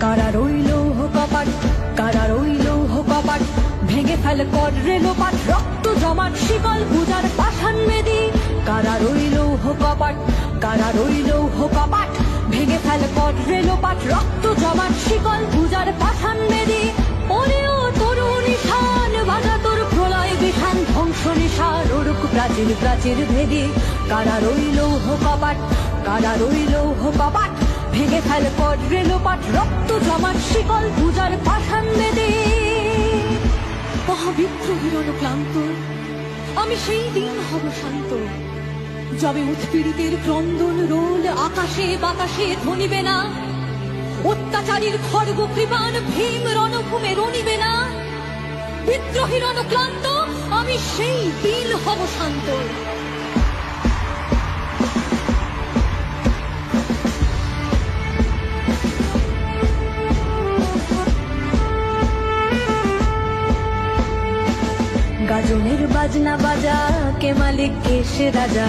কারা রইল কপাট, কারা রইল কপাট, ভেঙে ফেল কর রেলোপাট, রক্ত জমাট শিকল পূজার পাষাণ বেদী। কারা রইল কপাট, কারা রইল কপাট, ভেঙে ফেল কর রেলোপাট, রক্ত জমাট শিকল পূজার পাষাণ বেদী। ওরেও তরু নিশান বাজা তোর প্রলয় বিশান, ধ্বংস নিশান ওরুক প্রাচীর প্রাচীর ভেদী। কারা রইল কপাট, কারা রইল কপাট, ভেঙে ফেল কর রেলোপাট, রক্ত জমাট শিকল পূজার পাষাণ বেদী। মহাবিদ্রোহীর ক্লান্ত আমি সেই দিন হব শান্ত, যবে উৎপীড়িতের ক্রন্দন রোল আকাশে বাতাসে ধ্বনিবে না, অত্যাচারীর খড়গ কৃপান ভীম রণভূমে রণিবে না। বিদ্রোহীর ক্লান্ত আমি সেই দিন হব শান্ত। গাজনের বাজনা বাজা, কে মালিক কে সে রাজা।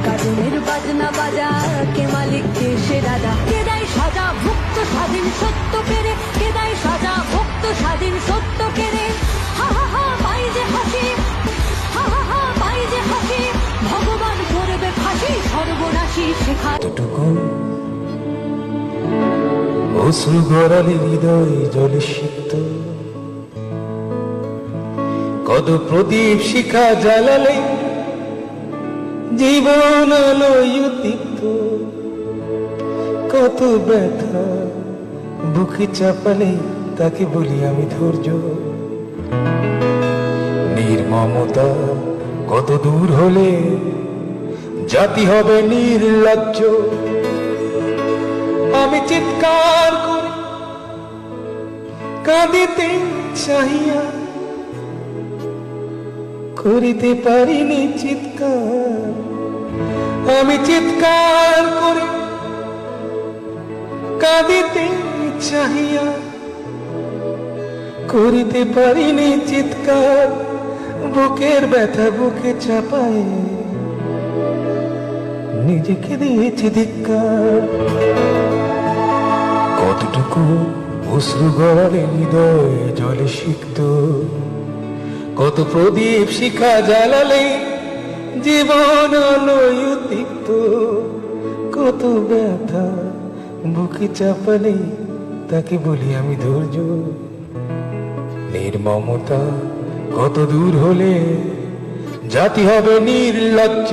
গাজনের বাজনা বাজা, কে মালিক কে সে রাজা। কে দেয় সাজা ভুক্ত স্বাধীন সত্য কেড়ে, কে দেয় সাজা ভুক্ত স্বাধীন সত্য কেড়ে। হা হা হা পাই যে হাসি, হা হা হা পাই যে হাসি, ভগবান করবে ফাঁসি সর্বনাশী শেখা। অশ্রু গড়ালে হৃদয় জলে সিক্ত, কত প্রদীপ শিখা জ্বালালে জীবন আলোয় উদ্দীপ্ত। কত ব্যথা বুকে চাপালে তাকে বলি আমি ধৈর্য। নির্মমতা কত দূর হলে জাতি হবে নির্লজ্জ। আমি চিৎকার করে কাঁদিতে চাহিয়া করিতে পারিনি চিৎকার। আমি চিৎকার করে কাঁদিতে চাহিয়া করিতে পারিনি চিৎকার। বুকের ব্যথা বুকে চাপায় নিজেকে দিয়েছি ধিক্কার। কতটুকু অশ্রু গড়ালে হৃদয় জলে সিক্ত, কত প্রদীপ শিখা জ্বালালে জীবন আলোয় উদ্দীপ্ত। কত ব্যথা বুকে চাপালে তাকে বলি আমি ধৈর্য। নির্মমতা কত দূর হলে জাতি হবে নির্লজ্জ।